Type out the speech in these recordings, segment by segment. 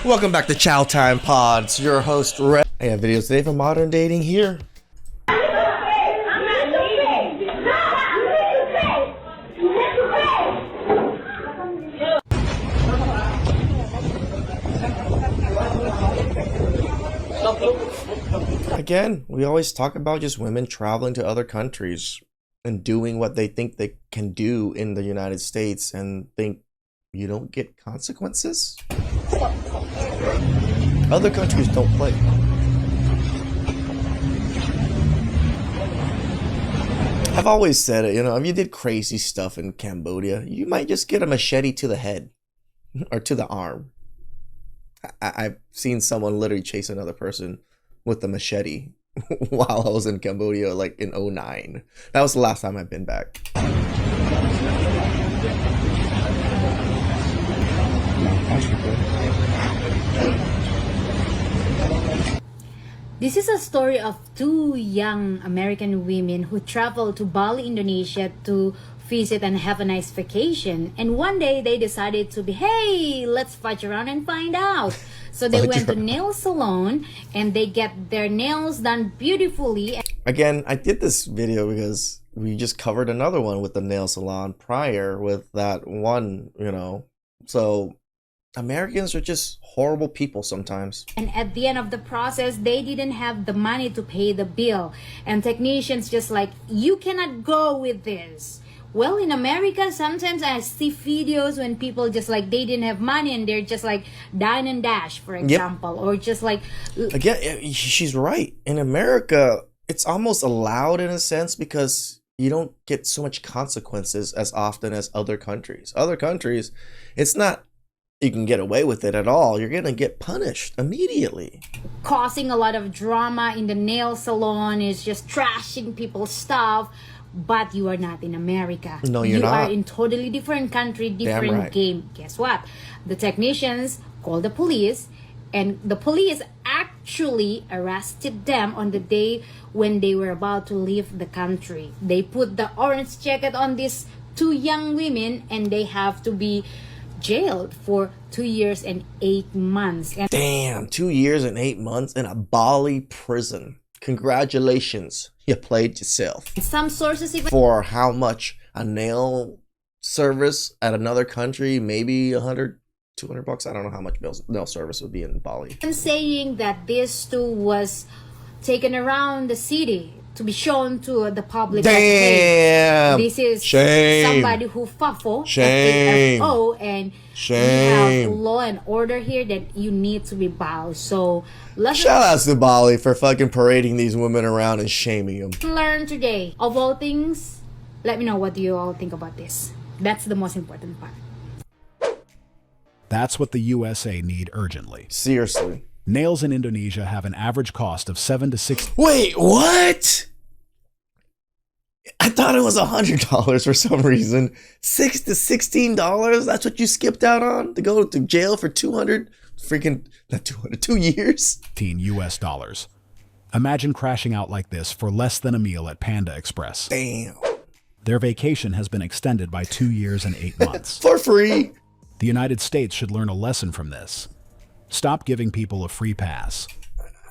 Welcome back to Chow Time Pods. Your host, Red. I have videos today from Modern Dating here. Again, we always talk about just women traveling to other countries and doing what they think they can do in the United States and think you don't get consequences. Other countries don't play. I've always said it, if you did crazy stuff in Cambodia, you might just get a machete to the head or to the arm. I've seen someone literally chase another person with a machete while I was in Cambodia, like in 2009. That was the last time I've been back. This is a story of two young American women who traveled to Bali, Indonesia to visit and have a nice vacation. And one day they decided to be, hey, let's fudge around and find out. So they went to nail salon and they get their nails done beautifully. Again, I did this video because we just covered another one with the nail salon prior with that one, So Americans are just horrible people sometimes. And at the end of the process, they didn't have the money to pay the bill. And technicians just like, you cannot go with this. Well, in America, sometimes I see videos when people just like, they didn't have money and they're just like dine and dash, for example. Yep. Or just like... Again, she's right. In America, it's almost allowed in a sense because you don't get so much consequences as often as other countries. Other countries, it's not you can get away with it at all. You're going to get punished immediately. Causing a lot of drama in the nail salon is just trashing people's stuff. But you are not in America. No, you're not. You are in totally different country, different game. Guess what? The technicians called the police, and the police actually arrested them on the day when they were about to leave the country. They put the orange jacket on these two young women, and they have to be jailed for 2 years and 8 months. And damn, 2 years and 8 months in a Bali prison. Congratulations, you played yourself. Some sources even for how much a nail service at another country, maybe 100, 200 bucks. I don't know how much nail service would be in Bali. I'm saying that this too was taken around the city to be shown to the public. Damn! That, hey, this is shame. Somebody who FAFO, shame. F-A-F-O, and shame. We have law and order here that you need to be bowed. So let's shout out to Bali for fucking parading these women around and shaming them. Learn today. Of all things, let me know what you all think about this. That's the most important part. That's what the USA need urgently. Seriously. Nails in Indonesia have an average cost of $7 to $6. Wait, what? I thought it was $100 for some reason. $6 to $16? That's what you skipped out on to go to jail for 200 freaking not 200 2 years. $15. Imagine crashing out like this for less than a meal at Panda Express. Damn. Their vacation has been extended by 2 years and 8 months. For free. The United States should learn a lesson from this. Stop giving people a free pass.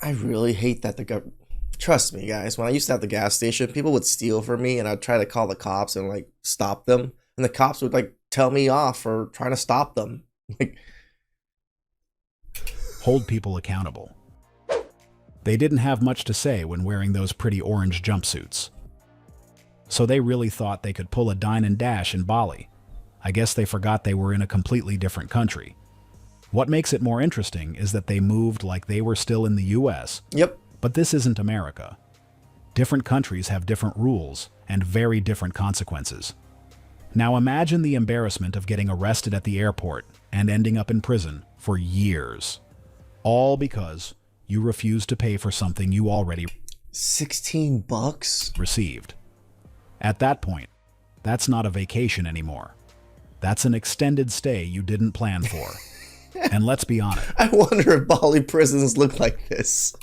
I really hate that the government... Trust me, guys. When I used to have the gas station, people would steal from me, and I'd try to call the cops and, like, stop them. And the cops would, like, tell me off for trying to stop them. Like... Hold people accountable. They didn't have much to say when wearing those pretty orange jumpsuits. So they really thought they could pull a dine and dash in Bali. I guess they forgot they were in a completely different country. What makes it more interesting is that they moved like they were still in the US. Yep. But this isn't America. Different countries have different rules and very different consequences. Now imagine the embarrassment of getting arrested at the airport and ending up in prison for years. All because you refused to pay for something you already 16 bucks received. At that point, that's not a vacation anymore. That's an extended stay you didn't plan for. And let's be honest. I wonder if Bali prisons look like this.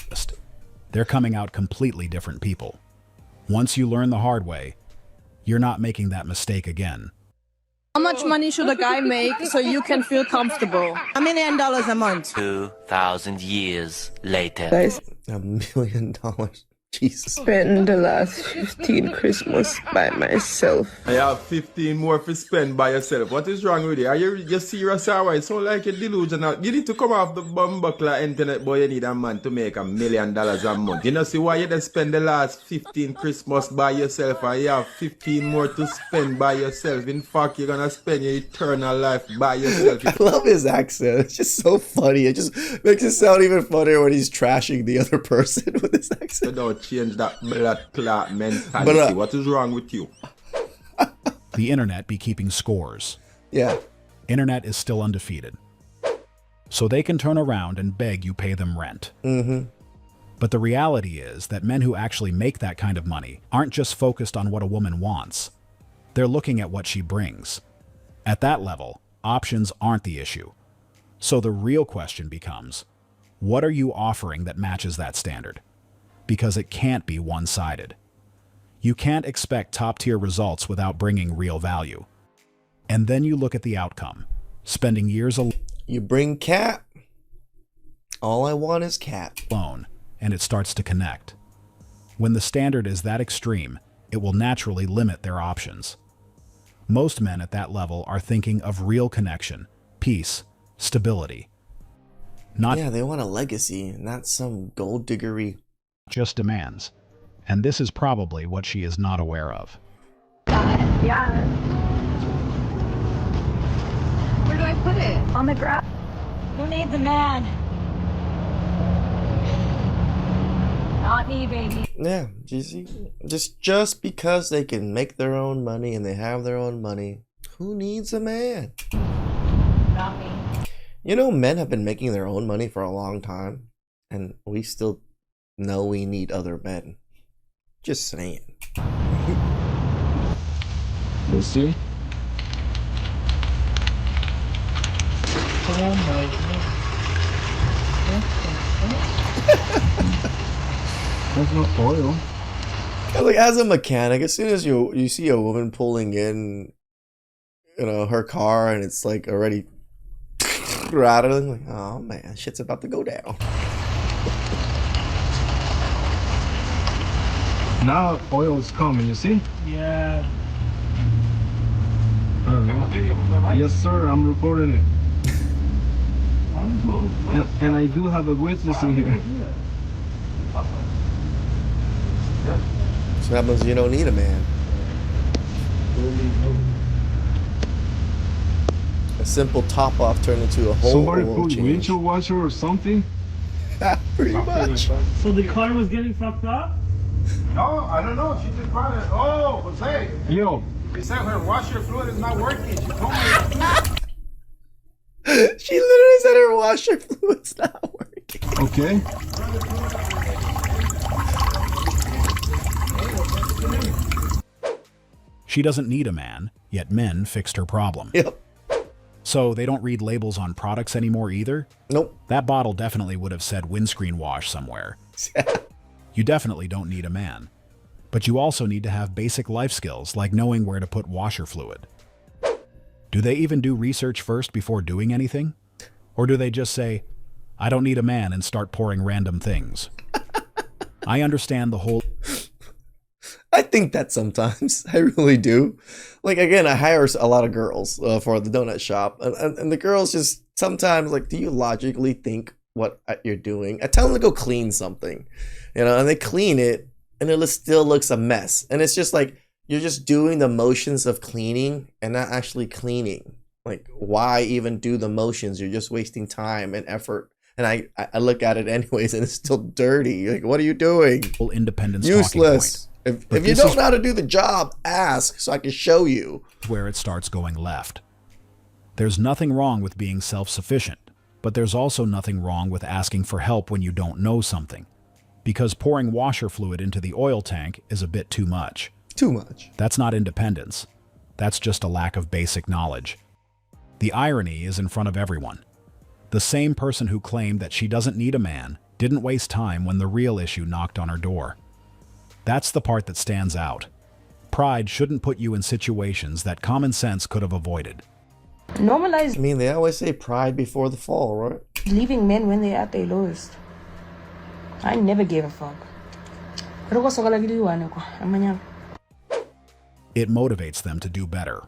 They're coming out completely different people. Once you learn the hard way, you're not making that mistake again. How much money should a guy make so you can feel comfortable? $1 million a month. 2,000 years later. Guys, $1 million. Jesus. spend the last 15 Christmas by myself. I have 15 more to spend by yourself. What is wrong with you? Are you serious or what? So like a delusional. You need to come off the bumbuckler internet, boy. You need a man to make $1 million a month. You know, see why you just spend the last 15 Christmas by yourself and you have 15 more to spend by yourself. In fact, you're gonna spend your eternal life by yourself. I love his accent. It's just so funny. It just makes it sound even funnier when he's trashing the other person with his accent. Don't change that blood clot mentality. What is wrong with you? The internet be keeping scores. Yeah. Internet is still undefeated. So they can turn around and beg you pay them rent. Mm-hmm. But the reality is that men who actually make that kind of money aren't just focused on what a woman wants. They're looking at what she brings. At that level, options aren't the issue. So the real question becomes, what are you offering that matches that standard? Because it can't be one-sided. You can't expect top-tier results without bringing real value. And then you look at the outcome. Spending years You bring cat. All I want is cat. alone, and it starts to connect. When the standard is that extreme, it will naturally limit their options. Most men at that level are thinking of real connection, peace, stability. Not Yeah, they want a legacy, not some gold diggery. just demands. And this is probably what she is not aware of. Yeah. Where do I put it? On the ground. Who needs a man? Not me, baby. Yeah, you see, just because they can make their own money and they have their own money, who needs a man? Not me. You know, men have been making their own money for a long time, and we still know we need other men. Just saying. You see? There's no oil. Like, as a mechanic, as soon as you see a woman pulling in, you know, her car and it's like already rattling, like, oh man, shit's about to go down. Now oil is coming, you see? Yeah. Yes, sir, I'm recording it. And I do have a witness in here. So that means you don't need a man. A simple top off turned into a whole Somebody oil put change. windshield washer or something? Pretty much. So the car was getting fucked up? No, I don't know. She just brought it. Oh, Jose. Yo. They said her washer fluid is not working. She told me. She literally said her washer fluid's not working. Okay. She doesn't need a man, yet men fixed her problem. Yep. So they don't read labels on products anymore either? Nope. That bottle definitely would have said windscreen wash somewhere. You definitely don't need a man. But you also need to have basic life skills like knowing where to put washer fluid. Do they even do research first before doing anything? Or do they just say, I don't need a man, and start pouring random things? I understand the whole... I think that sometimes. I really do. Like, again, I hire a lot of girls for the donut shop. And the girls just sometimes, like, do you logically think what you're doing? I tell them to go clean something, you know, and they clean it and it still looks a mess. And it's just like, you're just doing the motions of cleaning and not actually cleaning. Like, why even do the motions? You're just wasting time and effort. And I look at it anyways and it's still dirty. Like, what are you doing? Independence Useless. talking point. If you don't know how to do the job, ask so I can show you. Where it starts going left. There's nothing wrong with being self-sufficient, but there's also nothing wrong with asking for help when you don't know something. Because pouring washer fluid into the oil tank is a bit too much. Too much. That's not independence. That's just a lack of basic knowledge. The irony is in front of everyone. The same person who claimed that she doesn't need a man didn't waste time when the real issue knocked on her door. That's the part that stands out. Pride shouldn't put you in situations that common sense could have avoided. Normalize I mean, they always say pride before the fall, right? leaving men when they're at their lowest. I never gave a fuck. It motivates them to do better.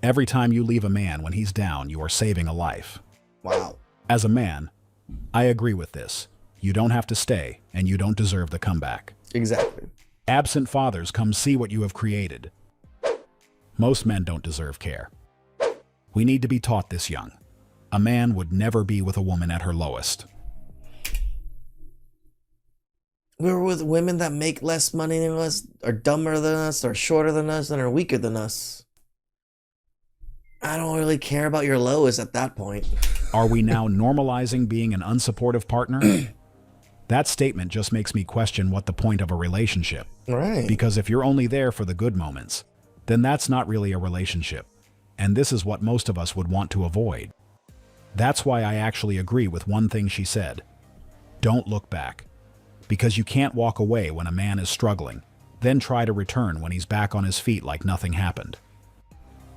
Every time you leave a man when he's down, you are saving a life. Wow. As a man, I agree with this. You don't have to stay, and you don't deserve the comeback. Exactly. Absent fathers, come see what you have created. Most men don't deserve care. We need to be taught this young. A man would never be with a woman at her lowest. We're with women that make less money than us, are dumber than us, are shorter than us, and are weaker than us. I don't really care about your lowest at that point. Are we now normalizing being an unsupportive partner? That statement just makes me question what the point of a relationship. Right. Because if you're only there for the good moments, then that's not really a relationship. And this is what most of us would want to avoid. That's why I actually agree with one thing she said. Don't look back. Because you can't walk away when a man is struggling, then try to return when he's back on his feet like nothing happened.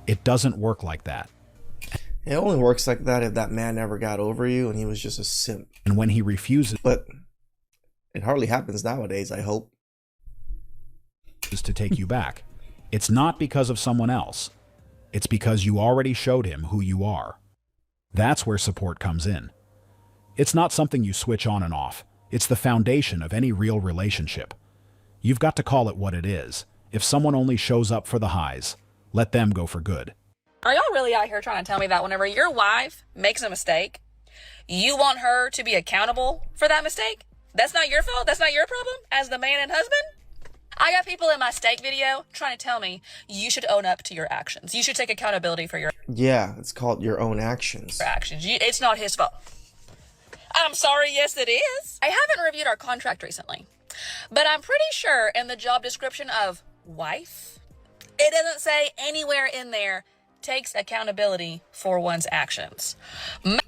It doesn't work like that. It only works like that if that man never got over you and he was just a simp. And when he refuses But it hardly happens nowadays, I hope. to take you back, it's not because of someone else. It's because you already showed him who you are. That's where support comes in. It's not something you switch on and off. It's the foundation of any real relationship. You've got to call it what it is. If someone only shows up for the highs, let them go for good. Are y'all really out here trying to tell me that whenever your wife makes a mistake, you want her to be accountable for that mistake? That's not your fault? That's not your problem as the man and husband? I got people in my steak video trying to tell me you should own up to your actions. You should take accountability for your Yeah, it's called your own actions. actions. It's not his fault. I'm sorry, yes it is. I haven't reviewed our contract recently, but I'm pretty sure in the job description of wife, it doesn't say anywhere in there takes accountability for one's actions.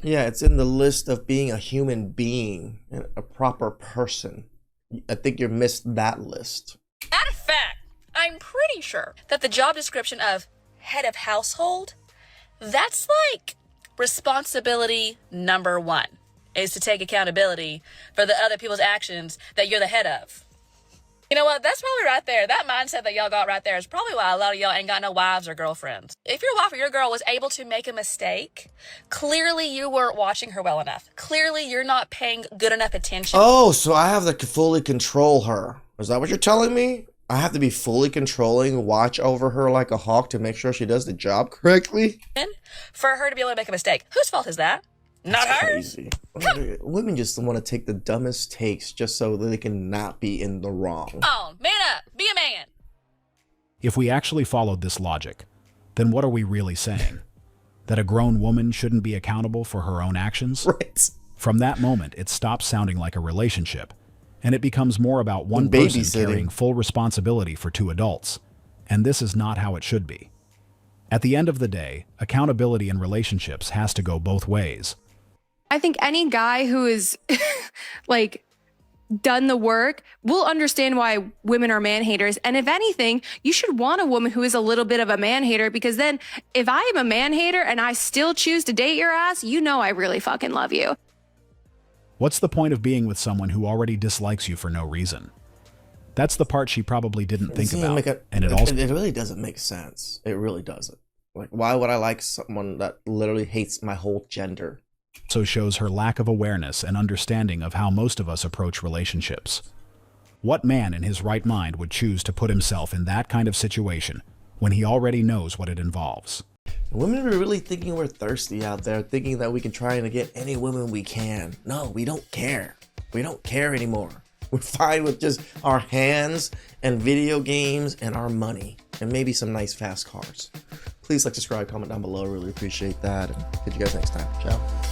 Yeah, it's in the list of being a human being, a proper person. I think you missed that list. Matter of fact, I'm pretty sure that the job description of head of household, that's like responsibility number one, is to take accountability for the other people's actions that you're the head of. You know what? That's probably right there. That mindset that y'all got right there is probably why a lot of y'all ain't got no wives or girlfriends. If your wife or your girl was able to make a mistake, clearly you weren't watching her well enough. Clearly you're not paying good enough attention. Oh, so I have to fully control her. Is that what you're telling me? I have to be fully controlling, watch over her like a hawk to make sure she does the job correctly? For her to be able to make a mistake. Whose fault is that? Not hers. Crazy. Women just want to take the dumbest takes just so that they can not be in the wrong. Oh, man up. Be a man. If we actually followed this logic, then what are we really saying? That a grown woman shouldn't be accountable for her own actions? Right. From that moment, it stops sounding like a relationship, and it becomes more about one person carrying full responsibility for two adults. And this is not how it should be. At the end of the day, accountability in relationships has to go both ways. I think any guy who is like done the work will understand why women are man haters. And if anything, you should want a woman who is a little bit of a man hater, because then if I am a man hater and I still choose to date your ass, you know I really fucking love you. What's the point of being with someone who already dislikes you for no reason? That's the part she probably didn't think about. And it really doesn't make sense. It really doesn't. Like, why would I like someone that literally hates my whole gender? So shows her lack of awareness and understanding of how most of us approach relationships. What man in his right mind would choose to put himself in that kind of situation when he already knows what it involves? Women are really thinking we're thirsty out there, thinking that we can try to get any woman we can. No, we don't care. We don't care anymore. We're fine with just our hands and video games and our money and maybe some nice fast cars. Please like, subscribe, comment down below. I really appreciate that. And catch you guys next time. Ciao.